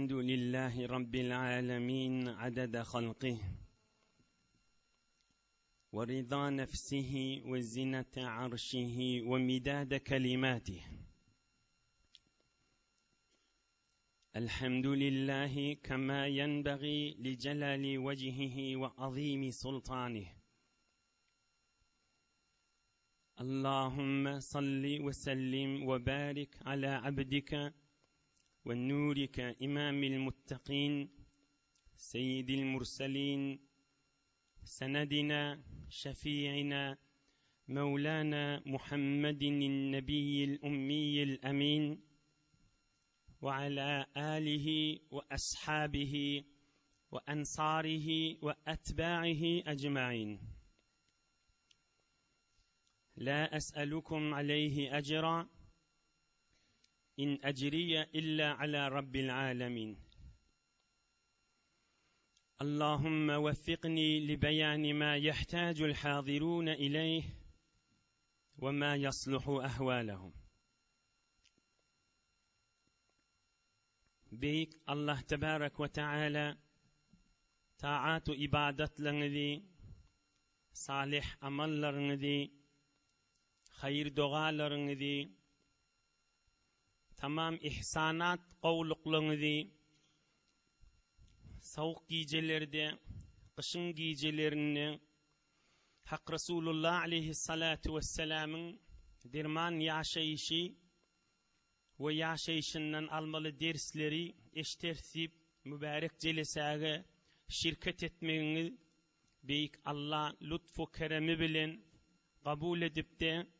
الحمد لله رب العالمين عدد خلقه ورضا نفسه وزنة عرشه ومداد كلماته. الحمد لله كما ينبغي لجلال وجهه وعظيم سلطانه. اللهم صل وسلم وبارك على عبدك ونورك إمام المتقين سيد المرسلين سندنا شفيعنا مولانا محمد النبي الأمي الأمين وعلى آله وأصحابه وأنصاره وأتباعه أجمعين. لا أسألكم عليه أجرا إن أجري إلا على رب العالمين. اللهم وفقني لبيان ما يحتاج الحاضرون إليه وما يصلح أهوالهم. بيك الله تبارك وتعالى طاعات إبادت لنذي صالح أمل لنذي خير دغال لنذي tamam ihsanat qovluqlarınızı soğuk giycelerde, kışın giycelerini Hak Resulullah aleyhissalatu vesselam'ın derman yaşayışı ve yaşayışından almalı dersleri eştersip mübarek celesage şirket etmeniz büyük Allah lütfu keremi bilen kabul edip de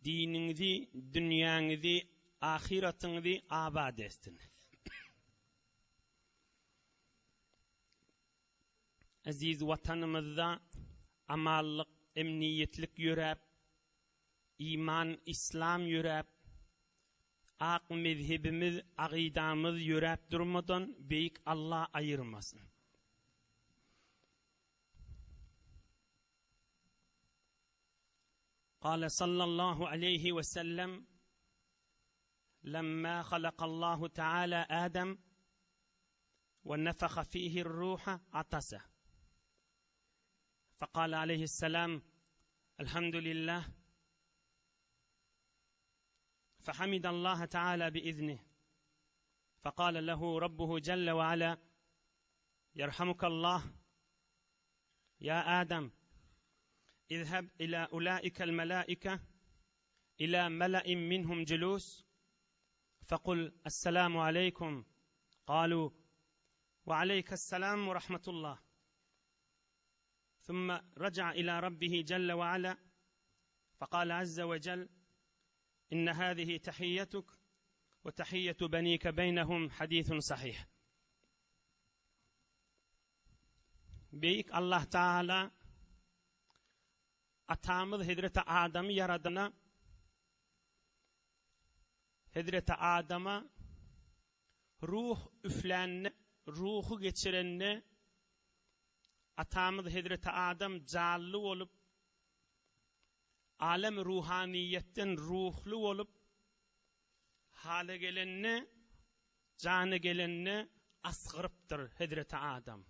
dininizi, dünyanızı, ahiretinizi abad etsin. Aziz vatanımızda amallık, emniyetlik yürep, iman, İslam yürep, ak mezhebimiz, akidamız yürep durmadan büyük Allah ayırmasın. قال صلى الله عليه وسلم لما خلق الله تعالى آدم ونفخ فيه الروح عطس فقال عليه السلام الحمد لله فحمد الله تعالى بإذنه فقال له ربه جل وعلا يرحمك الله يا آدم اذهب إلى أولئك الملائكة إلى ملأ منهم جلوس فقل السلام عليكم قالوا وعليك السلام ورحمة الله ثم رجع إلى ربه جل وعلا فقال عز وجل إن هذه تحيتك وتحية بنيك بينهم حديث صحيح. بيك الله تعالى atamız Hazreti Adem'i yaradına Hazreti Adem'a ruh üflenni, ruhu geçirenni atamız Hazreti Adem canlı olup alem ruhaniyetten ruhlu olup hale gelenni canı gelenni asgırıptır Hazreti Adem.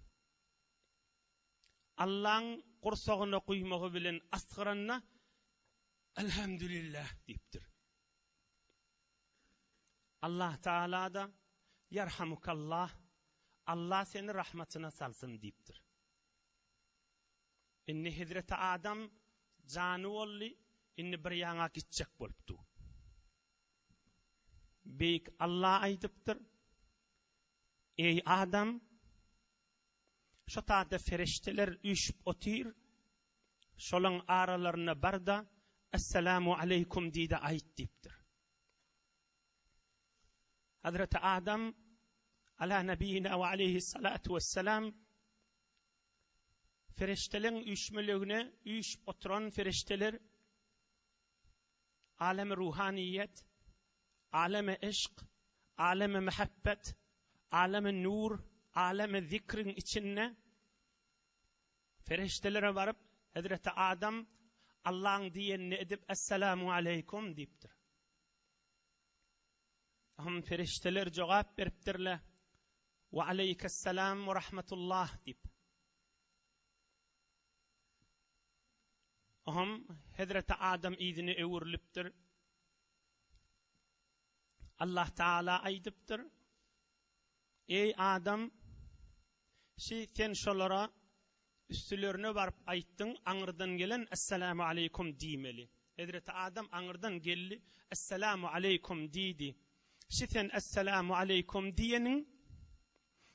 Allah'ın kursağına kuymağı bilen asgıranna elhamdülillah deyiptir. Allah Teala da yarhamukallah Allah seni rahmetine salsın deyiptir. İnni Hazreti Adem canı olli inni bir yana gidecek boluptu. Beyk Allah aydıptır. Ey Adem şu taada ferişteler üşüp otir, şolun aralarına barda, Esselamu aleykum diye de ait deyiptir. Hazreti Adem, ala nebiyina ve aleyhissalatu vesselam, feriştelerin üşmülüğüne, üşüp oturan ferişteler, alem-i ruhaniyet, alem-i eşk, alem-i mehabbet, alem-i nur, alem-i zikrin içine feriştelere varıp Hazreti Adem Allah'ın diyenini edip Esselamu aleykum deyiptir. Hum ferişteler cevap beripdirler. Ve aleykesselam ve rahmetullah dip. Hum Hazreti Adam idini öwürlüpdir. Allah Taala aýdypdyr. Ey Adam, sen şolara üstülerine barıp aýtdyň, aňyrdan gelen assalamu aleykum diýmeli. Hazreti Adam aňyrdan geldi, assalamu aleykum diýdi. Sen assalamu aleykum diýeniň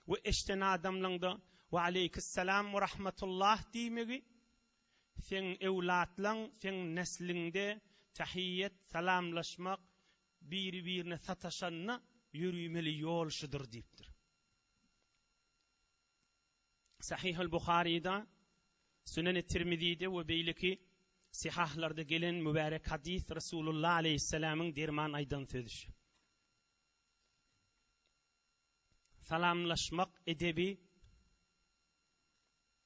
we eşten adamlaňda we aleykesselam we rahmetullah diýmegi sen ewlatlaň, sen neslinde tahiyyat, salamlaşmak, biri-birine sataşanna yürümeli ýolşudur diýipdir. Sahih-ul Buhari'da, Sünen-i Tirmizi'de we beýleki sihahlarda gelen mübarek hadis Resulullah aleyhisselam'ın derman aýdan sözü. Salamlaşmak edebi,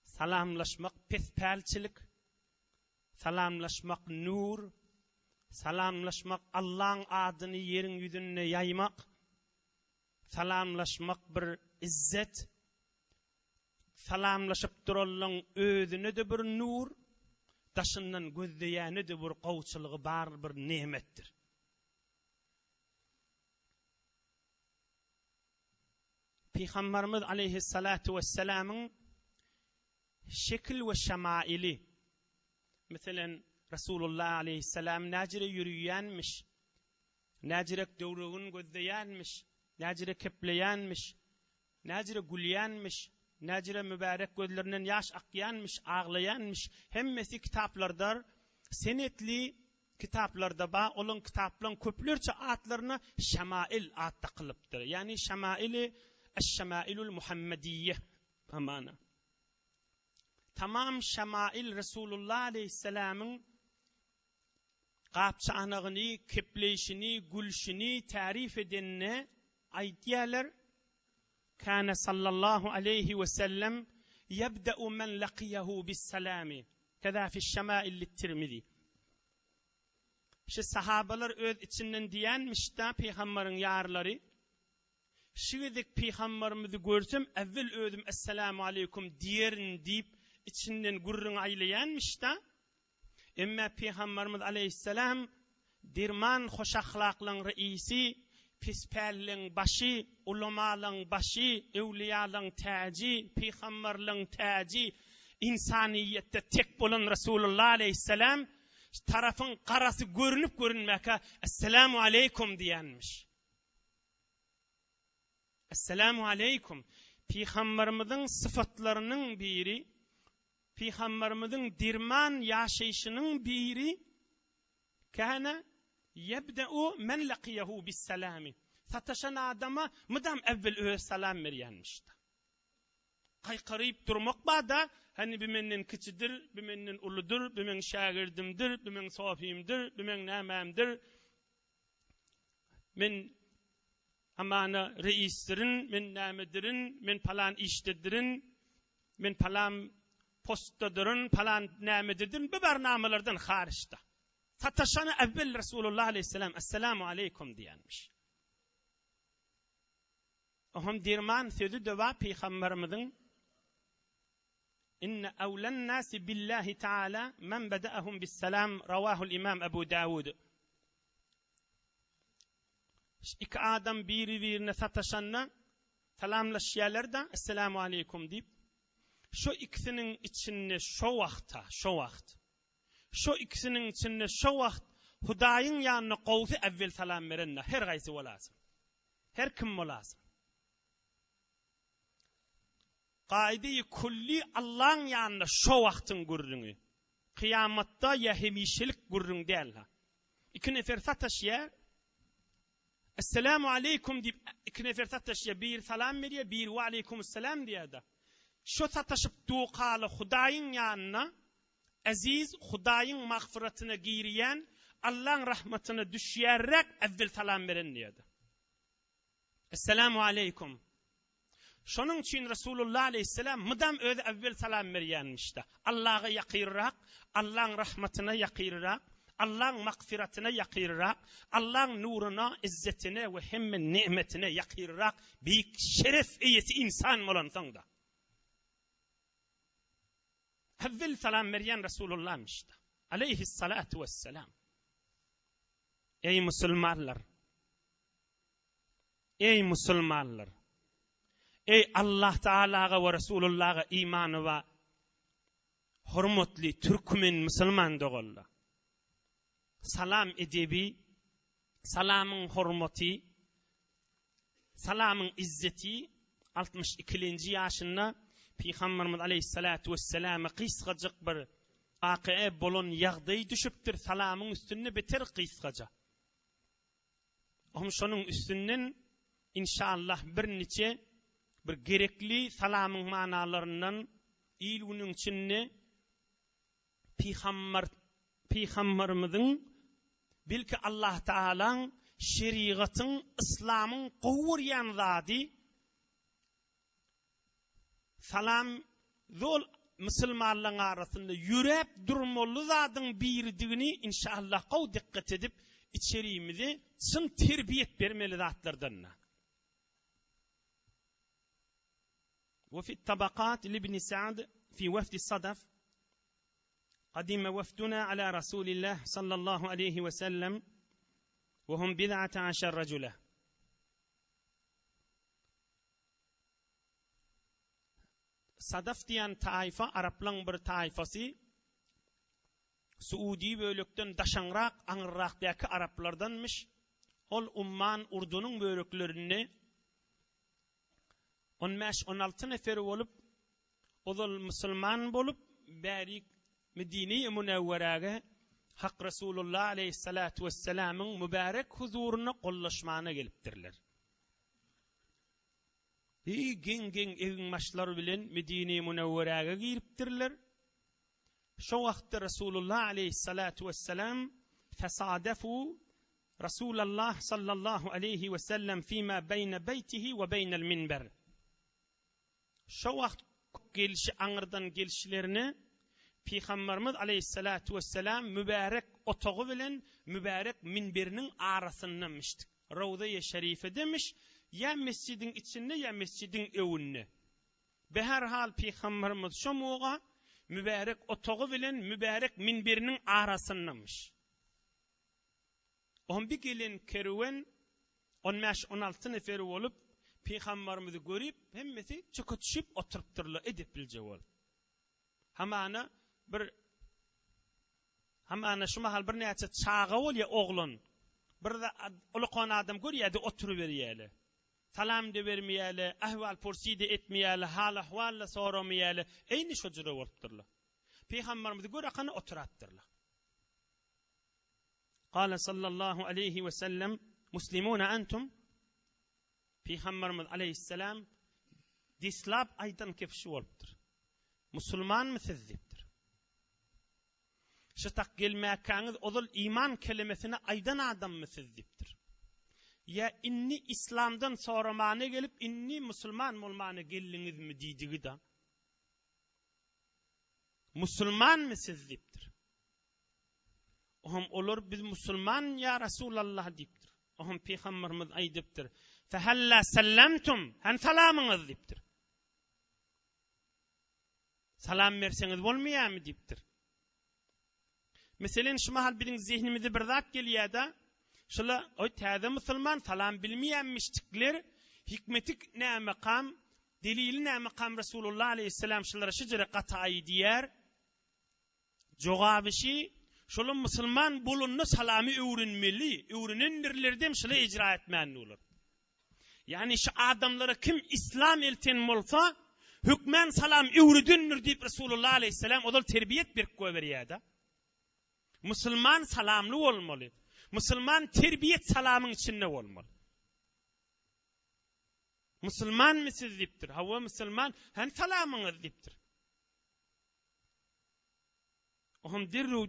salamlaşmak pesperçilik, salamlaşmak nur, salamlaşmak Allah'ın adını yerin yüzüne yaymak, salamlaşmak bir izzet, salamlaşıp durallan özüne de bir nur, daşından gözleyeni de bir qowçılığı bar bir nimettir. Peygamberimiz aleyhissalatu vesselam'ın şekil ve şemaili, mesela Resulullah aleyhisselam nacire yürüyenmiş, nacire döwrüğün gözleyenmiş, nacire kepleyenmiş, nacire gülyenmiş, nacire mübarek gözlerinden yaş akyanmış, ağlayanmış, hemmesi kitaplardar, senetli kitaplarda ba, olun kitapların köplerçe atlarına şemail atta kılıptır. Yani şemaili, eş-şemailul Muhammediyye amana. Tamam şemail Resulullah aleyhisselam'ın gapçanağını, kepleyişini, gülşini tarif edenine aydiyalar. Kana sallallahu aleyhi ve sellem yebde'u men laqiyahu bis salami. Keza fi şemail lit-Tirmizi. Şu sahabalar öz içinden diyenmiş da peygamberin yarları. Şiwedik peygamberimizi görsem evvel özüm esselamu aleykum diyerin deyip içinden gurrun aylayanmış da. Emme peygamberimiz aleyhisselam dirman hoş ahlaklan reisi, pisperlin başı, ulamalan başı, evliyalan taci, peygamberlin taci, insaniyette tek bolan Resulullah aleyhisselam tarafın karası görünüp görünmeke esselamu aleykum diyenmiş. Esselamu aleykum. Peygamberimizin sıfatlarının biri, Peygamberimizin dirman yaşayışının biri, kana yebde'u men laqiyahu bis salami. Sataşan adama mıdam evvel öz salam veryenmişti. Kaykarayıp durmak bada, hani bimenden kıçıdır, bimenden uludur, bimen şagirdimdir, bimen sofimdir, bimen namamdir, men amana reislerin, men namedirin, men palan iştedirin, men palan postadirin, palan namedirin, bu barnamalardan hariçta. Sataşanı evvel Resulullah aleyhisselam esselamu aleykum diyenmiş. Ohum dirman sözü deva peygamberimizin inne evlen nasi billahi ta'ala men beda'ahum bis selam ravahul imam Ebu Davud. İki adam birbirine sataşanla salamlaşyalar da esselamu aleykum deyip şu ikisinin içinde şu ikisinin içinde şu vakt Hudaýyň ýanyna gowsy evvel salam berenler her gaýsy bolasy. Her kim bolasy. Gaýdy kulli Allah'ın ýanyna şu wagtyň gurrüňi. Kıyamatda ya hemişelik gurrüň däl. İki nefer sataşýar. Esselamu aleykum diýip iki nefer sataşýar, bir salam berýär, bir we aleykumussalam diýär. Şu sataşyp duqaly Hudaýyň ýanyna aziz Hudaýyň magfiratyna giriyen, Allah'ın rahmetine düşýärrek evvel salam beren diýdi. Esselamu aleykum. Şonun için Resulullah aleyhisselam mıdam öde evvel salam berýänmişdi. Allah'a yakyrrak, Allah'ın rahmetine yakyrrak, Allah'ın mağfiretine yakırrak, Allah'ın nuruna, izzetine ve hemme nimetine yakırrak büyük şeref iyisi insan olansan da. Evvel salam Meryem Resulullah'mış da. Aleyhissalatu vesselam. Ey Müslümanlar! Ey Müslümanlar! Ey Allah Teala'ga ve Resulullah'a imanı ve hürmetli Türkmen Müslüman doğulla. Salam edebi, salamın hürmeti, salamın izzeti 62. yaşında Peygamberimiz Aleyhissalatu vesselam'a kıskacık bir akıya bolon yağdığı düşüptür. Salamın üstünne beter kıskaca. Şonun üstünden inşallah bir neçe bir gerekli salamın manalarından ilunun içinde Peygamberimizin belki Allah Teala'nın şeriatın, İslam'ın kuvuryan zadi salam zol Müslümanların arasında yürep durmalı zadın birdiğini inşallah qav dikkat edip içeriğimizi çın terbiyet vermeli zatlardan. وفي الطبقات لابن سعد في وفد الصدف قدم وفدنا على رسول الله صلى الله عليه وسلم وهم 17 رجلا. Sadaf diyen taifa Araplan bir taifası Suudi bölükten daşanrak anırraktaki Araplardanmış. Ol Umman Urdun'un bölüklerini 15-16 nefer olup ol Müslüman bolup bari Medine-i Münevvere'ye Hak Resulullah Aleyhissalatu vesselam'ın mübarek huzuruna kollaşmana geliptirler. Gen evin maşlar bilen Medine-i Münevvere'ye giriptirler. Şu vakti Resulullah Aleyhissalatu vesselam fesadefu Resulullah sallallahu aleyhi ve sellem fîmâ beyne beytihi ve beynel minber. Şu vakti gelişi anırdan gelişlerini Peygamberimiz Aleyhissalatu vesselam mübarek otağı bilen mübarek minberinin arasındanmıştık. Ravza-i Şerife demiş, ya mescidin içinde ya mescidin evinde. Beherhal Peygamberimiz şu muğa mübarek otağı bilen mübarek minberinin arasındanmış. On bir gelin kerven 15-16 nefer olup Peygamberimizi görüp hemmesi çıkıp düşüp oturuptırlar edip bilce ol. Hamana şu mahal bir neyse çağı ol ya oğlun. Bir de ulukan adam görüyedi oturuveriyeyle. Salam de vermeyeli, ahval porsi de etmeyeli, hal ahvalla sorameyeli. Eyni şocura oluptırlar. Peygamberimizi görüp oturattırlar. Kale sallallahu aleyhi ve sellem Müslümune entum. Peygamberimiz aleyhisselam dislab aydan kefşi oluptur. Müslüman mı sizdiptir? Şıtak gelmekaniz odul iman kelimesine aydan adam mı sizdiptir? Ya inni İslam'dan soramana gelip inni Müslüman olmana geliniz mi diydiği da? Müslüman mı sizdiptir? Ohum olur biz Müslüman ya Resulallah diptir. Ohum Peygamberimiz aydiptir. Fehalla sellemtum han salamınız diptir. Salam verseniz olmuyor mu diptir. Mesela şu mahal bizim zihnimizde bir zat geliyor da şula o taze Müslüman salam bilmeyenmiştikler hikmetik ne makam delili ne makam Resulullah Aleyhisselam şulara şıcırı katayı diyer cevabışı şula Müslüman bulunna salami öğrenmeli öğrenendirlerden şula icra etmeli olur. Yani şu adamlara kim İslam elten olsa hükmen salam öğrenir deyip Resulullah Aleyhisselam o da terbiyet bir koyveriyor da. Müslüman salamlı olmalı. Müslüman terbiyet salamın içinde olmalı. Müslüman mısınız deyiptir. Hava Müslüman hen salamınız deyiptir. Ohum dirru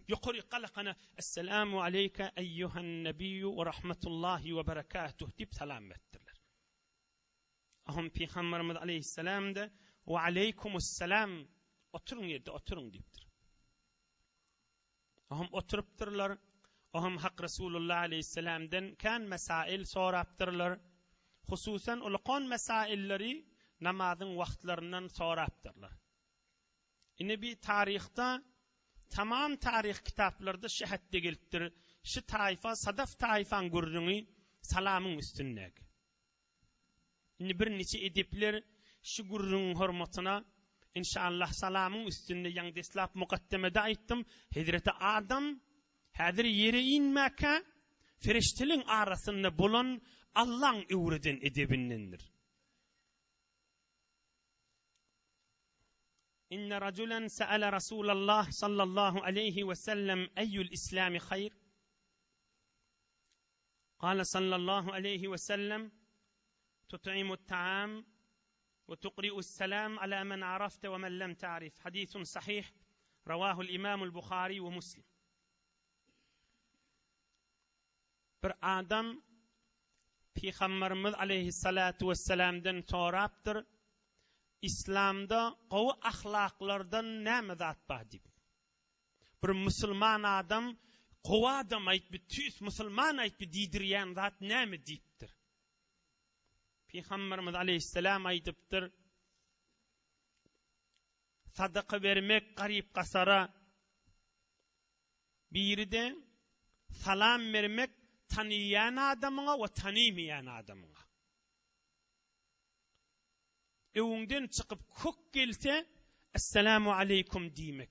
yuqori qalaqana Esselamu aleyke eyyuhan nebiyyü ve rahmetullahi ve berekatuh deyip salam ettirler. Ohum Peygamberimiz Aleyhisselam da ve aleykumusselam oturun yerde oturun deyiptir. Ohum oturupdyrlar. Ohum hak Resulullah aleyhisselam'dan kan mesail sorapdyrlar. Hususan ulqon mesailleri namazın wagtlarından sorapdyrlar. Ine bir tarihta tamam tarih kitaplarda şahitde gelipdir. Şu taifa sadaf taifan gurrunu salamın üstünnek. Ine bir neçe edipler şu gurrunun hurmatına inşallah salamın üstünde yang deslap mukaddemede aytdım. Hazreti Adam hadir yere inmeka feriştelin arasında bulan Allah'ın öwreden edebindendir. İnne raculen sa'ala Rasulullah sallallahu aleyhi ve sellem eyyul İslami hayr? Kâle sallallahu aleyhi ve sellem tut'imut ta'am ve tuqri'us selam ala men arafte ve men lem ta'rif. Hadisun sahih ravahul İmamul Bukhari ve Muslim. Bir adam Peygamberimiz aleyhissalatu vesselam'dan soraptır. İslam'da qowy ahlaklardan näme zat bar dip. Bir musulman adam qowy adam aýtby, tüs musulman aýtby diýdirýän zat näme diýipdir. Peygamberimiz aleyhissalam aýdypdyr. Sadaka vermek garip kasara, biride salam vermek tanıyan adamına ve tanımayan adamına. Evinden çıkıp kök gelse Esselamu aleykum diyemek.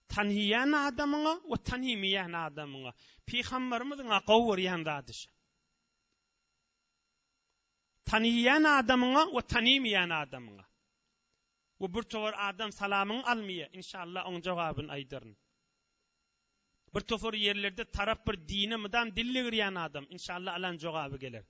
Tanıyan adamına ve tanımayan adamına. Peygamberimizin akav veriyen dadışı. Tanıyan adamına ve tanımayan adamına. Ve bir tovar adam salamını almaya inşallah onun cevabını aydırın. Bir tovar yerlerde taraf bir dini mıdan dille giriyen adam inşallah alan cevabı gelir.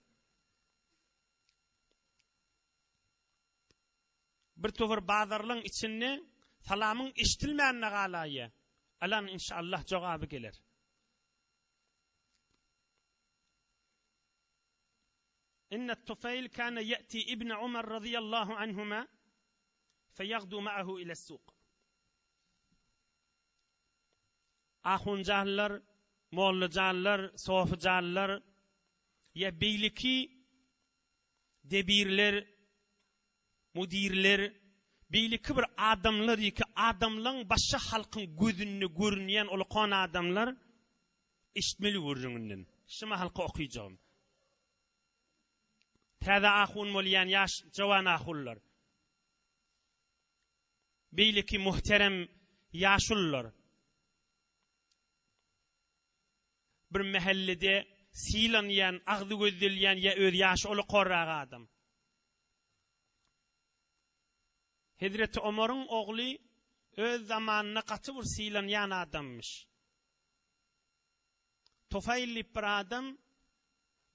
Bir tovar bazarlığın içinde salamın iştilmeyenine galayı alan inşallah cevabı gelir. İnne Tufayl kana ya'ti İbn Umar radıyallahu anhuma feyaghdu ma'ahu ila as-suq. Ahunjallar, mollajallar, sofujallar ya beyliki debirler, mudirler, beyliki bir adamlar ki adamların başka halkın gözünü görünyen ulqan adamlar işitmeli vurjunundan. Şima halka okuyacağım. Tada ahun molyan yaş cavan ahullar. Beyliki muhterem yaşullar. Bir mahallede silanayan, ağzı gözlülyen ya öz yaşı olu qorrağı adam. Hazreti Ömer'in oğlu öz zamanına katı bir silanayan adammış. Tufayl bir adam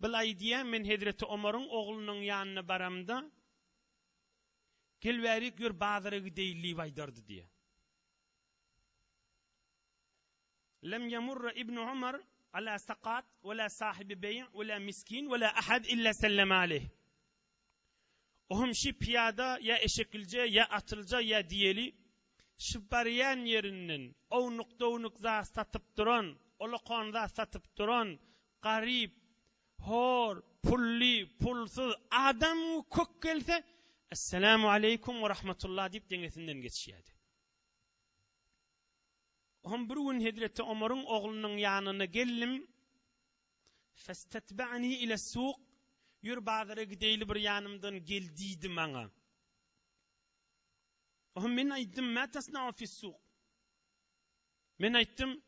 bilay diye men Hazreti Ömer'in oğlunun yanına baramda gelveri gör bazara gideyli vaydardı diye. Lem yamurra İbn Umar ala sakat wala sahibi bey' wala miskin wala ahad illa sallama aleyh. Ohum şi piyada ya eşekilce ya atılca ya diyeli şıbariyen yerinden o nokta satıp duran, oloqonda satıp duran, garip, hor, pulli, pulsuz adam kök gelse Esselamu aleykum ve rahmetullah deyip dengesinden geçişiydi. Ohum bir gün Hazreti Ömer'in oğlunun yanına geldim. Festetba'ni ila suq. Yür bazara gideyli bir yanımdan geldiydi bana. Ohum men aytdım ma tasna'u fi suq. Men aytdım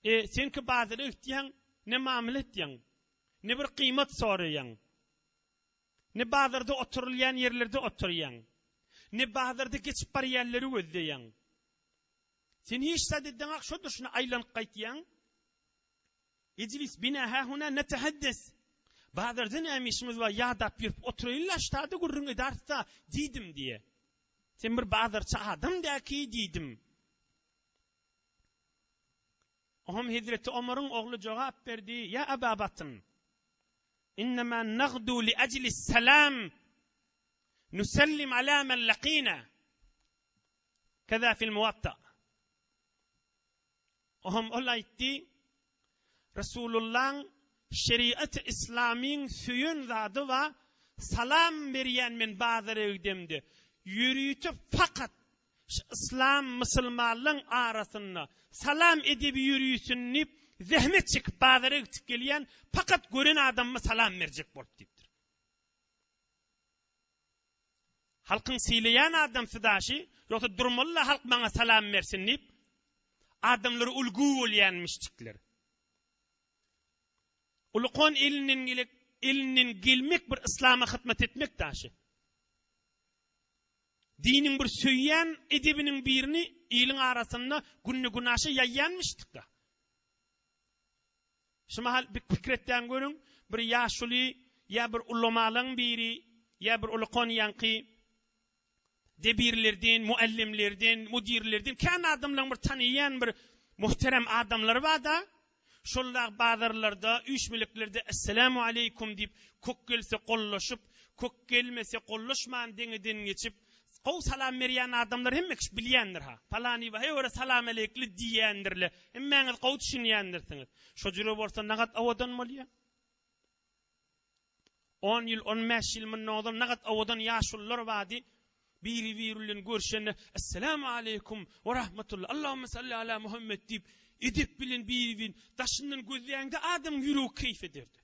sen ki bazara gitdiyan ne muamele etdiyan? Ne bir kıymet sorayan? Ne bazarda oturulyan yerlerde oturuyan? Ne bazarda geçip bar yerleri gözleyen? Sen hiç sadedden akşodur şuna aylanıp kaytiyan? İclis bina ha huna netehaddes. Bazarda ne emişimiz var yağdap yürüp oturuyla ştadı gurrun edarsa didim diye. Sen bir bazarça adam da ki didim. Ohum Hazreti Ömer'in oğlu cevap verdi. Ya Aba Batın. إنما نغدو لأجل السلام نسلم على من لقينا كذا في الموطأ Ohum ol aýtdy, Resulullah'ın şeriat-ı İslami'nin süyün zadı va salam berýän men bazar öýdemdi. Yürüýtüp fakat İslam Müslümanlyň arasynda salam edip yürüýsünip zehmet çekip bazara gitip gelýän fakat gören adamma salam berjek bolup diýipdir. Halkyň sylayan adam sydaşy ýoksa durmalla halk maňa salam bersin diýip adamlary ulgu bolýanmışdyklar. Ulukon elinin gelmek bir İslam'a hizmet etmek taşı. Dinin bir söyleyen edebinin birini ilin arasında günlü günaşı yayyanmıştık da. Şimdi bir fikretten görün, bir yaşlı ya bir ulumalın biri ya bir ulukon yankı debirlerden, muallimlerden, mudirlerden kan adamların bir tanıyan bir muhterem adamları var da şollar bazarlarda, üçmeliklerde Esselamu Aleyküm deyip, kok gelse kollaşıp, kok gelmese kollaşman deniden geçip, kov salam berýän adamlar hemme kiş bilýändir ha. Palani we hewre salam alekli diýendirler. Hemmeňiz kov düşünýändirsiňiz. Şo jüre bolsa nagat awadan bolýar. 10 ýyl, 15 ýyl mundan nagat awadan ýaşullar wadi. Biri-birilen görşende Esselamu Aleyküm we rahmetullah. Allahumme salli ala Muhammed deyip edip bilen bir daşından gözleýände adam ýüregi keyif ederdi.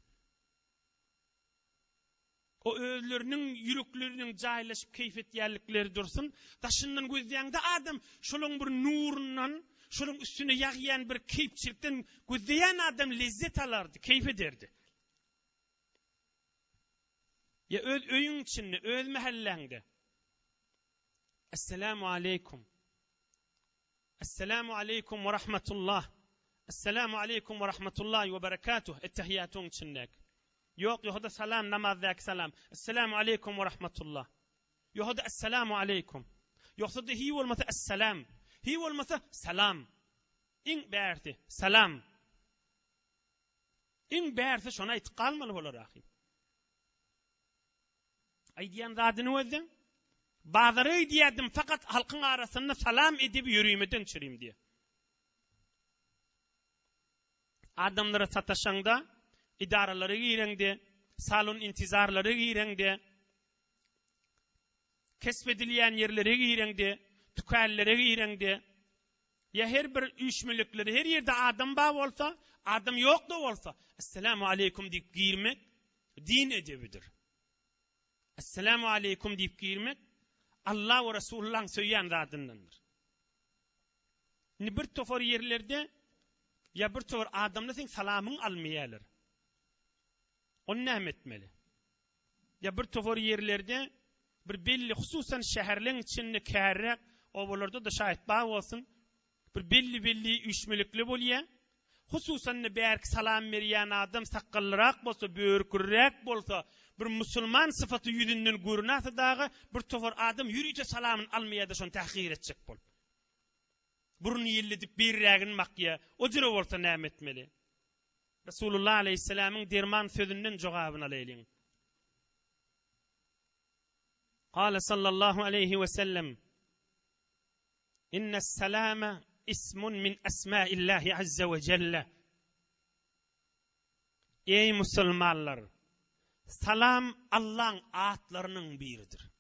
O özlerinin yüreklerinin jaýlaşyp keyif etýänlikleri dursun, daşından gözleýände adam şoluň bir nurundan, şoluň üstüne ýagýan bir keyifçilikden gözleýän adam lezzet alardy, keyif ederdi. Ya öz öýüň içinde, öz mahalleňde Esselamu Aleyküm. Esselamu Aleyküm ve rahmetullah. Esselamu Aleyküm ve rahmetullahi ve berekatuh. Ettehiyatun içindek. Yok da salam namazdaki salam. Esselamu Aleyküm ve rahmetullah. Yok da Esselamu Aleyküm. Yoksa da hi olmasa Esselam. Hi olmasa salam. İn berti salam. İn berti şona itqalmalı bolar ahim. Aydiyan zadını özden. Bazarı diýdim fakat halkyň arasynda salam edip ýürüýmeden çürüýüm diye. Adamlara sataşaňda idaralary gireňde, salon intizarlary gireňde, kesbedilýän ýerlere gireňde, tükänlere gireňde, ya her bir üçmülükleri her ýerde adam bar bolsa, adam ýok da bolsa, Esselamu Aleyküm diýip girmek din edebidir. Esselamu Aleyküm diýip girmek Allah ve Resulullah'ın söyleyen zadındandır. Bir tofor yerlerde ya bir tofor adamla sen salamın almayalar. Onu ne etmeli? Ya bir tofor yerlerde bir belli hususan şehirlerin içinde kârrak ovalarda da şahit bağ olsun. Bir belli üçmelikli bolýa. Hususan ne berk salam berýän adam sakallyrak bolsa, böwürkürrek bolsa, bir musulman sıfatı yüzünden görünäse dağı bir tofor adam yürüýte salamyn almaýa da şonu tahqir etjek bol. Burun ýelledip berrägin makya, o jere bolsa näme etmeli? Resulullah aleyhisselam'ın derman sözünden jogabyny alaýlyň. Qala sallallahu aleyhi ve sellem: "İnnes salama ismun min esmaillahi azza ve celle." Ey musulmanlar, salam Allah'ın atlarının biridir.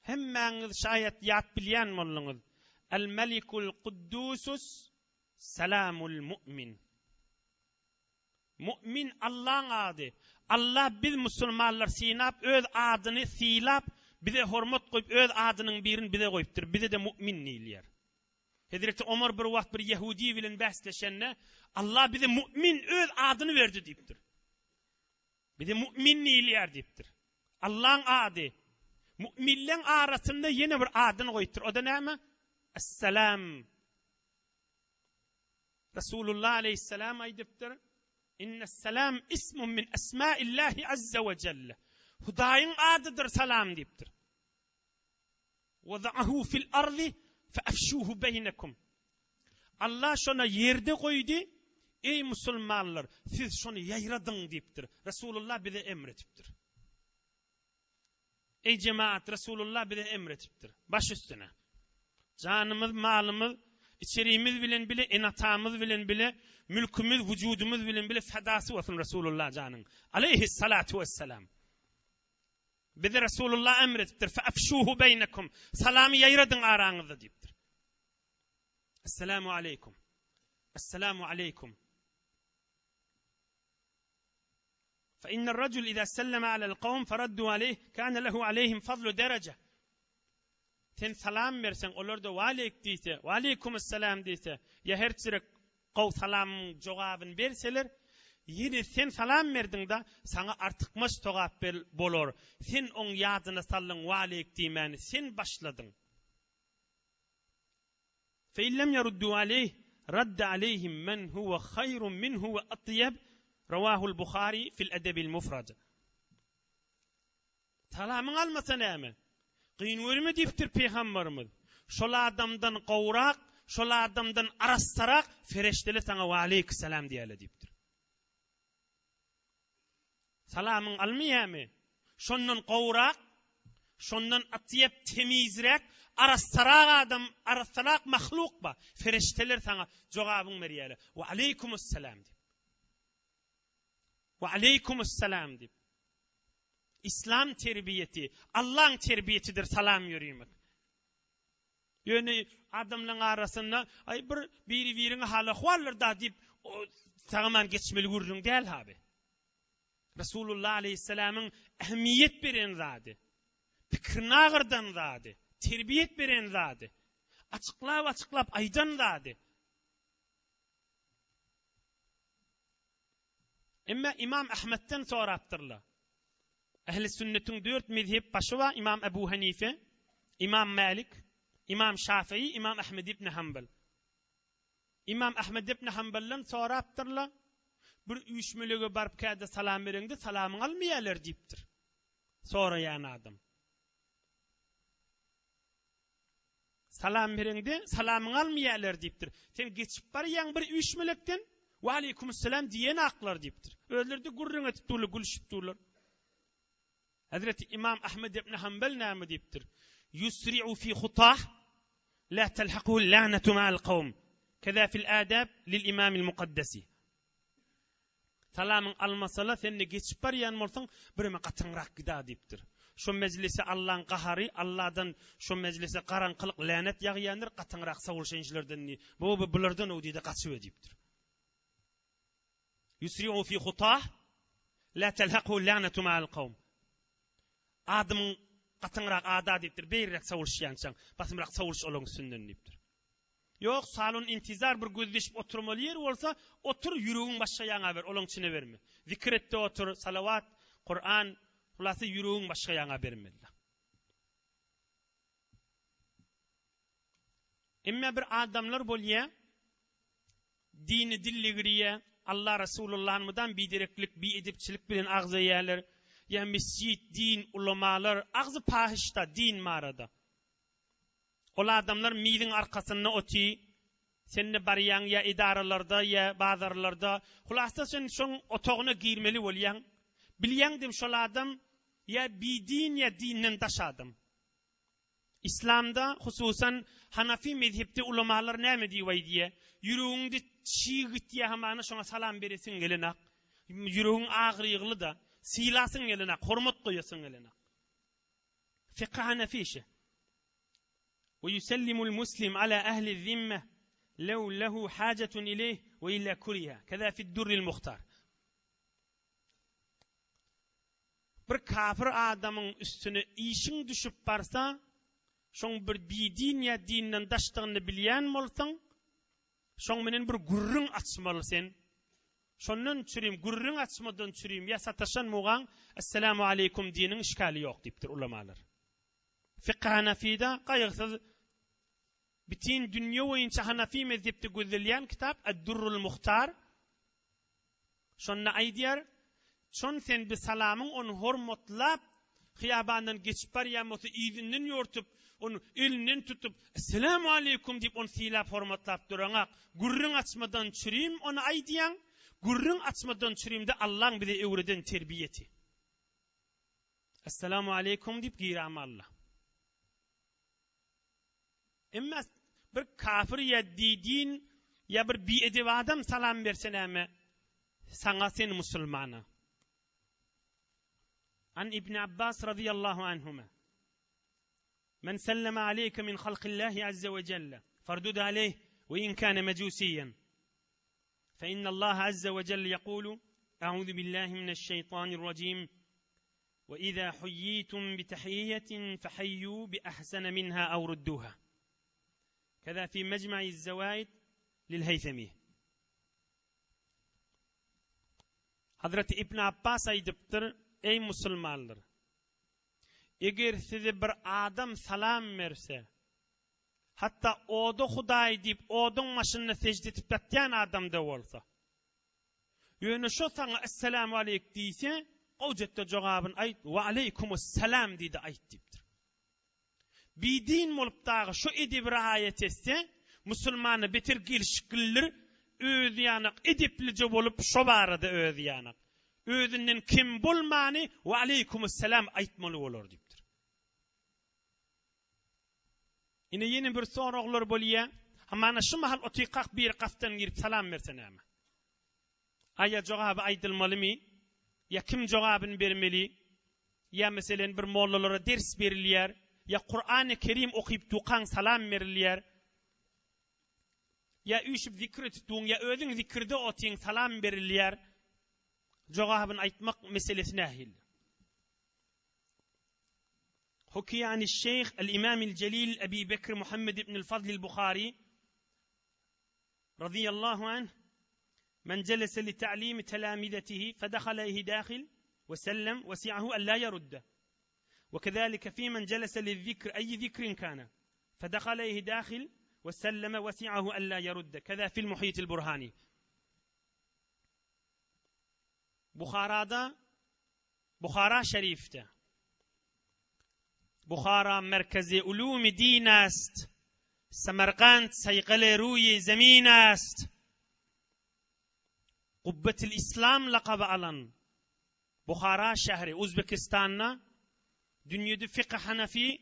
Hemmeňiz şayet ýat bilýän bolluňyz. El-Melikul Kuddusus Salamul Mu'min. Mu'min Allah'ın adı. Allah biz musulmanlar sinap öz adyny silap bize hormat koyup öz adynyň birini bize koyupdyr. Bize de mu'min diýilýär. Hazreti Ömer bir wagt bir Yahudi bilen bahsleşende Allah bize mu'min öz adyny berdi diýipdir. Bize mu'min diýilýär diýipdir. Allah'ın adı. Mu'minlerin arasında yine bir adyny koyupdyr. O da näme? Esselam. Resulullah aleyhisselam aýdypdyr. İnnesselam ismun min esmaillahi azza ve celle. Hudaýyň adydyr salam diýipdir. Wada'ahu fil ardi fa'afshuhu beynekum. Allah şona yerde koydu. Ey musulmanlar, siz şonu yayradın diýipdir. Resulullah bize emretipdir. Ey cemaat, Resulullah bize emretipdir. Baş üstüne. Canımız, malımız içeriğimiz bilen bile, enatamız bilen bile, mülkümüz, vücudumuz bilen bile fedası olsun Resulullah canın. Aleyhissalatu vesselam. Bize Resulullah emrettir. Fe'afşuhu beynekum. Salamı yayradın aranızda deyiptir. Esselamu aleykum. Esselamu aleykum. فإن الرجل إذا سلم على القوم فردوا عليه كان له عليهم فضل درجة. Sen salam versen onlar da valeyk deyse, valeykumusselam deyse, ya her çirek qaw salamın jogabyn berseler, yine sen salam verdin da sana artykmaz togap bolor. Sen on yadyna sallın valeyk diýmeni sen başladın. Fe illem yaruddu aleyh radda aleyhim men huwa hayrun minhu ve atyab. Ravahul Bukhari fil edebil mufrad. Salamın almasa näme? Qyyn verme diýipdir Peygamberimiz. Şol adamdan gowrak, şol adamdan arastarak fereşteler sana we aleyhisselam diýeli diýipdir. Salamın almaýamy? Şondan gowrak, şondan atyap temizrek, arastarak adam, arastarak mahluk ba. Fereşteler sana jogabyň berýäler. Ve aleykumusselam diýip. Ve aleykumusselam diýip. İslam terbiyeti, Allah'ın terbiyetidir salam yürüymek. Yani adamların arasında ay biri hala hvallar da deyip sağman geçmeli gurrun değil abi. Resulullah Aleyhisselam'ın ehemmiyet beren zadi. Fikrini ağırdan zadi. Terbiyet beren zadi. Açıklap aydan zadi. Ama İmam Ahmet'ten soraptırlar. Ehl-i sünnetin 4 mezhep başı var. İmam Ebu Hanife, İmam Malik, İmam Şafii, İmam Ahmed ibn Hanbal. İmam Ahmed ibn Hanbal'dan soraptırlar. Bir üýşmelege barıp käde salam bereňdi, salamyň almaýarlar diýipdir. Soraýan adam. Salam bereňdi, salamyň almaýarlar diýipdir. Sen geçip barýan bir üýşmelekden "Wa aleykumusselam" diýen aklar diýipdir. Özleri de gurrun etip durlar, gülüşip durlar. Hazreti İmam Ahmed ibn Hanbal näme diýipdir? Yusri'u fi khutah la telhaquhu al-la'natu ma'al qawm. Keza fil adab lil imam al-muqaddasi. Salamyň almasala sende geçip barýan bolsaň birime gatynrak gida diýipdir. Şu meclise Allah'ın qahary, Allah'dan şu meclise qaranqylyk lanet ýagýandyr, gatynrak sagulşançylardan ni. Bulardan o diýdi gaçyp diýipdir. Yusri'u fi khutah la telhaquhu al-la'natu ma'al qawm. Adamın qatınrak ada deyipdir, beýrek sagulşýançaň, basymrak sagulş olaň sünnen deyipdir. Yok, salon intizar bir gözleşip oturmaly yer bolsa, otur ýüregiň başga ýaňa ber, olaň içine berme. Zikir etde otur, salawat, Kur'an, hulasy ýüregiň başga ýaňa bermeli. Emma bir adamlar bolýa, dini dilligiriye, Allah Resulullah'dan bidireklik, biedipçilik bilen agzaýarlar, ya mescid, din, ulamalar, ağzı pahişta, din marada. Ola adamlar midin arkasında oti, senne baryan ya idaralarda ya bazarlarda, hulasta sen şon otoguna girmeli bolyan, bilyan dem şol adam ya bidin ya dinin daş adam. İslam'da hususan Hanafi mezhepte ulamalar näme diýýär diye, ýüregiňde çiğit ya hamana şoňa salam beresin gelenak, ýüregiň ağrygly da silasın gelene, hormat koyasın gelene. Fiqh Hanefişe. Ve yusellimul muslim ala ehli zimme lev lehu hacetun ileyh ve illa kuriha. Keza fid durril muhtar. Bir kafir adamın üstüne işin düşüp barsa, şoň bir bidin ya dinden daşdygyny bilýän bolsaň, şoň menen bir gurrun açmaly sen. Şondan çürüm, gurrun açmadan çürüm, ya sataşan muğan, Esselamu aleykum dinin işgali yok deyipdir ulamalar. Fiqh Hanafi'da qaýıqsız bitin dünya boýunça Hanafi mezhepde gözdelýän kitap Ad-Durrul Muhtar. Şonna aýdýar, şon sen bir salamyň onu hormatlap, hiyabandan geçip barýan bolsa izinden ýortup, onu elinden tutup Esselamu aleykum diýip onu silap hormatlap duraňak, gurrun açmadan çürüm onu aýdýan. Gurrun açmadan çürümde Allah'ın bize öwreden terbiyeti. Esselamu aleykum deyip giram Allah. Emma bir kafir ya didin ya bir biedeb adam salam bersen äme saňa sen musulmana. An İbn Abbas radıyallahu anhuma من سلم عليك من خلق الله عز وجل فاردد عليه وإن كان مجوسيا فإن الله عز وجل يقول أعوذ بالله من الشيطان الرجيم وإذا حييتم بتحية فحيوا بأحسن منها أو ردوها كذا في مجمع الزوائد للهيثمي. Hazreti İbn Abbas aydypdyr: Ey musulmanlar, eger size bir adam salam berse, hatta oda Hudaý diýip odun maşynyna secde etip ýatýan adam da bolsa, ýöne şo saňa assalamu aleyk diýse, o jetde jogabyn aýt, wa aleykumussalam diýdi aýt diýipdir. Bidin bolup dagy şo edip raýat etse, musulmany beter gelişikler özü ýanyk ediplice bolup şo barada özü ýanyk özünden kim bolmany wa aleykumussalam aýtmaly bolar diýipdir. Ine yeni bir soraglar bolýa, hamana şu mahal otyqaq bir qaftan girip salam bersen äme. Aýa jogaby aýdylmalymy? Ya kim jogabyn bermeli? Ya meselen bir mollalara ders berilýär, ya Qur'an-ı Kerim okyp tuqan salam berilýär. Ya üşüp zikr etdiň ya özüň zikirde otyň salam berilýär. Jogabyn aýtmak meselesi nähil. حكي عن الشيخ الإمام الجليل أبي بكر محمد بن الفضل البخاري رضي الله عنه من جلس لتعليم تلامذته فدخل إليه داخل وسلم وسعه ألا يرد، وكذلك في من جلس للذكر أي ذكر كان فدخل إليه داخل وسلم وسعه ألا يرد، كذا في المحيط البرهاني. Bukhara şerifte Bukhara merkezi ulûm din است. Semerkant sayqal ruy zemin است. Qubbetul İslam laqab alan Bukhara şehri Uzbekistan'na dünyada fiqh Hanefi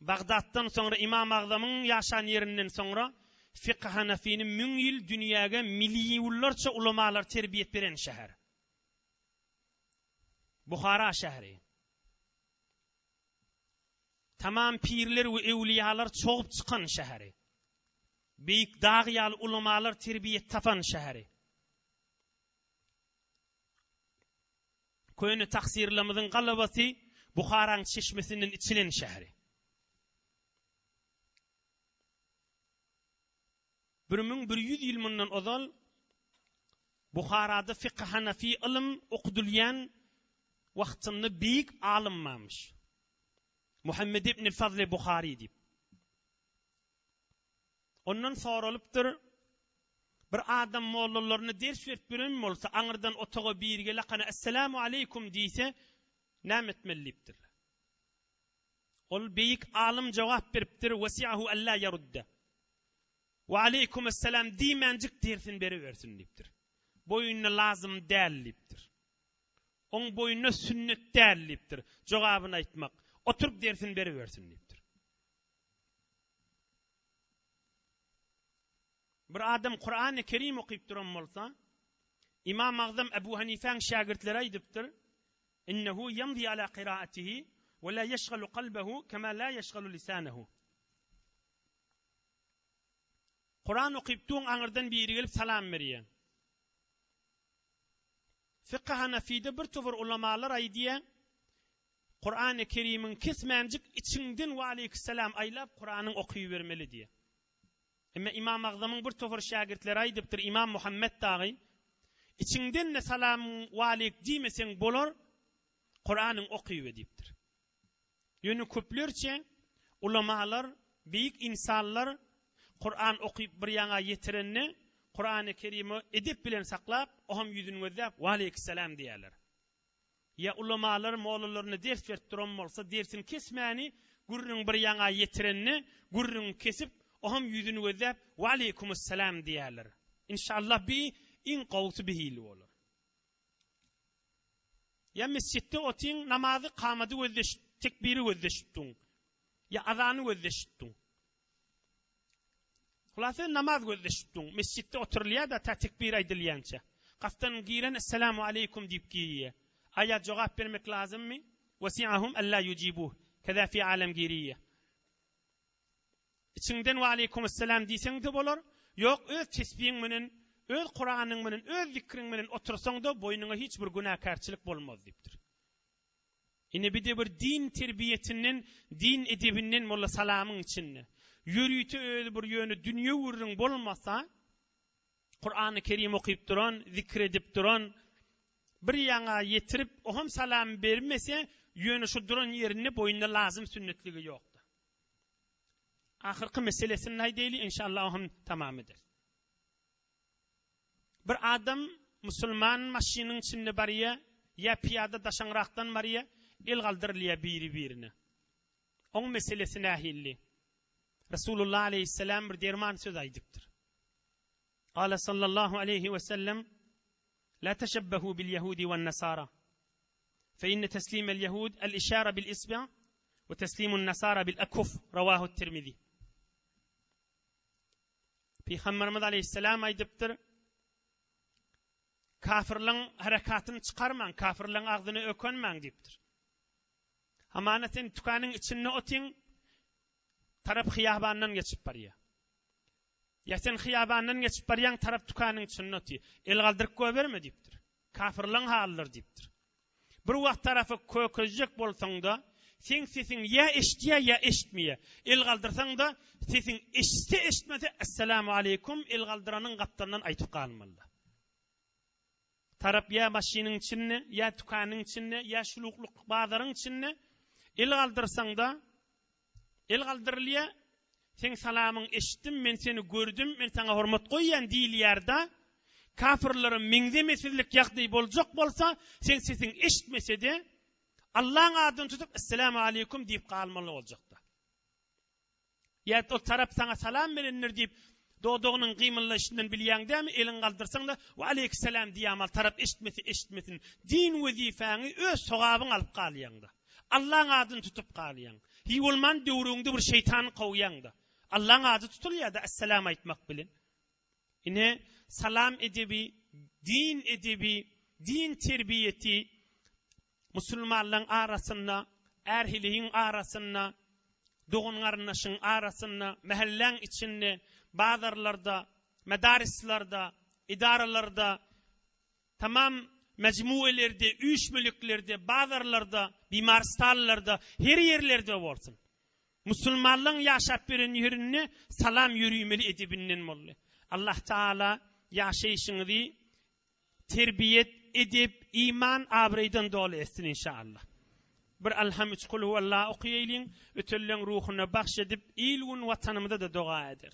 Bagdad'dan sonra İmam Azam'ın yaşan yerinden sonra fiqh Hanefi'nin 1000 yıl dünyaga milyonlarca ulamalar terbiyet veren şehir. Bukhara şehri. Tamam pirler ve evliyalar çoğup çıkan şehri. Büyük dağyal ulamalar terbiyet tapan şehri. Koyunu taksirlamızın galabası Bukhara'nın çeşmesinin içilen şehri. 1100 yıl mundan ozal Bukhara'da fiqh Hanefi ilim okudulyan wagtynda büyük alınmamış. Muhammed ibn Fazl Bukhari dip. Ondan soralypdyr, bir adam mollalarına ders berip biren bolsa, aňyrdan otaga birge laqana assalamu aleykum diýse, näme etmelipdir? Ol beýik alim jogap beripdir, wasi'ahu alla yarudda. Wa aleykumussalam diýmenjik dersin beriversin diýipdir. Boyunna lazım däl diýipdir. On boyunna sünnet däl diýipdir. Jogabyny aýtmak, oturup dersin beriversin diýipdir. Bir adam Kur'an-ı Kerim okuyup duran bolsa, İmam Azam Ebu Hanife'nin şagirdleri aýdypdyr, innehu yamdi ala qiraatihi ve la yeşgalu qalbehu kema la yeşgalu lisanehu. Kur'an okuyup duran aňyrdan biri gelip salam berýär. Fiqh Hanefi'de bir tövür ulamalar aýdýar, Kur'an-ı Kerim'in kesmenjik içinden ve aleyhisselam aylap Kur'an'ın okuyup vermeli diye. Ama İmam Azam'ın bir tövür şagirdleri aýdypdyr, İmam Muhammed dagy, içinden ne salam ve aleyk diýmesen bolar, Kur'an'ın okuyup edipdir. Ýöne köplerçe ulamalar, büyük insanlar Kur'an okuyup bir ýaňa ýetirenni Kur'an-ı Kerim'i edip bilen saklap, oham yüzünü gözläp ve aleyhisselam diýerler. Ya ulamalar mollalarına ders berip duran bolsa, dersin kesmäni gurrun bir ýaňa ýetirenni gurrun kesip oham yüzünü gözläp ve aleykumussalam diýerler. İnşallah bi in qawty bihili bolar. Ya mescitde otyň namazy qamady gözleşip tekbiri gözleşipdiň. Ya azany gözleşipdiň. Hulasa namaz gözleşipdin. Mescitte oturulýa da ta tekbir aýdylýança. Gaftan giren assalamu aleykum diýip giýýär. Aýa jogap bermek lazymmy? Wasi'ahum alla yujibuh. Keza fi alam giriye. İçinden ve aleykümselam diýseň de bolar. Ýok, öz tesbihiň menen, öz Kur'anyň menen, öz zikriň menen otursaň da boynuňa hiç bir günahkarçylyk bolmaz diýipdir. Ine bir de bir din terbiyetinden, din edebinden molla salamyň içinde. Yürüýti öz bir ýöne dünýe wurrun bolmasa, Kur'an-ı Kerim okuyup duran, zikredip duran, bir ýaňa ýetirip, oham salam bermese, ýöne şu duran ýerine boyunda lazım sünnetligi ýokdur. Ahirki meselesini aýdaýly, inşallah oham tamam eder. Bir adam musulman maşynyň içinde barýa, ýa piyada daşanrakdan barýa, el galdyrylýa biri-birine. Oň meselesine ahilli. Resulullah aleyhisselam bir derman söz aýdypdyr. Qala sallallahu aleyhi ve sellem: "La teşebbehu bil yehudi ve'n nasara. Fe inne teslimel yehud el işara bil isbi' ve teslimun nasara bil akuf." Rawahu Tirmizi. Peygamberimiz aleyhisselam aýdypdyr: "Kafirliň harakatyny çykarmaň, kafirliň agzyny ökenmäň" diýipdir. Hamana sen tukanyň içinde otyň, tarap hiyabandan geçip barýar. Ya sen hiyabandan geçip barýan tarap tukanyň içinde otýar. El galdyryp goýberme diýipdir. Kafirliň hallar diýipdir. Bir wagt tarafy kökezjek bolsaň da, sen sesiň ya eşitýär ya eşitmeýär. El galdyrsaň da, sesiň eşitse eşitmese assalamu aleykum el galdyranyň gapdandan aýtyp galmaly. Tarap ya maşynyň içinde, ya tukanyň içinde, ya şulukluk bazaryň içinde el galdyrsaň da, el galdyrylýar, sen salamyň eşitdim, men seni gördüm, men sana hormat goýýan diýilýärda, kafirleriň meňzemesizlik ýagdaý boljak bolsa, sen sesiň eşitmese de, Allah'ın adyny tutup assalamu aleykum diýip galmaly boljakda. Ya o tarap sana salam berenler diýip, doğduğunun gymyllaşynyň bilýäňdämi, elin galdyrsaň da we aleyhisselam diýamal tarap eşitmesin. Din wezifäňi öz sogabyň alyp galýaňda. Allah'ın adyny tutup galýaň. Hi bolman döwrüňde bir şeytan goýýaňda. Allah'ın ady tutulýar da assalam aýtmak bilen. Ine salam edebi, din terbiyeti musulmanlaryň arasynda, erhiliğin arasynda, doğun garnaşyň arasynda, mahalleň içinde, bazarlarda, medarislarda, idaralarda, tamam mecmuelerde, üýşmeliklerde, bazarlarda, bimarstallarda, her yerlerde bolsun. Musulmanlaryň ýaşap beren ýerine salam ýürüýmeli edebinden bolly. Allah Taala ýaşaýşyňyzy terbiyet edip iman abraydan dolu etsin inşallah. Bir alham üç kul huvallahu okuyaylin, ötellen ruhuna bahşedip ilgun vatanımıza da dua eder.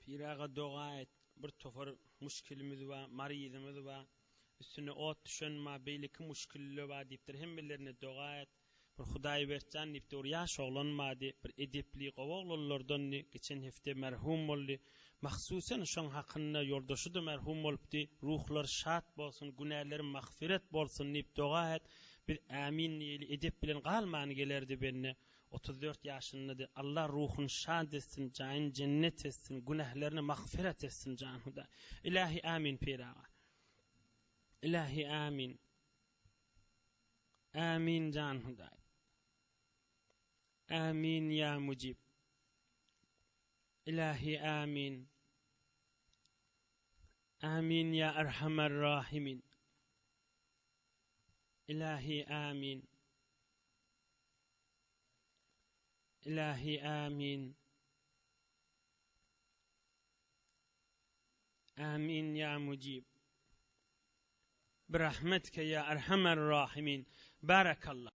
Piraga dua et, bir tofar müşkilimiz var, marizimiz var, üstüne ot düşenme, beyliki müşkilli var deyiptir, hemmelerine dua et, bir Hudaý berçän deyipdir, ýaş oglanmady, bir edepli gowaglardan geçen hefte merhum boldy, mahsusen şoň hakynda ýoldaşy da merhum bolupdy, ruhlar şat bolsun, günähleri magfiret bolsun deyip dua et, bir amin diýeli edep bilen galmany gelerdi benne. 34 ýaşynda Allah ruhun şad etsin, jaýyn cennet etsin, günahlerini mağfiret etsin canhuda. İlahi amin piraga. İlahi amin. آمين جان خدای. آمين يا مجيب. إلهي آمين. آمين يا أرحم الراحمين. إلهي آمين. إلهي آمين. آمين يا مجيب. برحمتك يا أرحم الراحمين. بارك الله.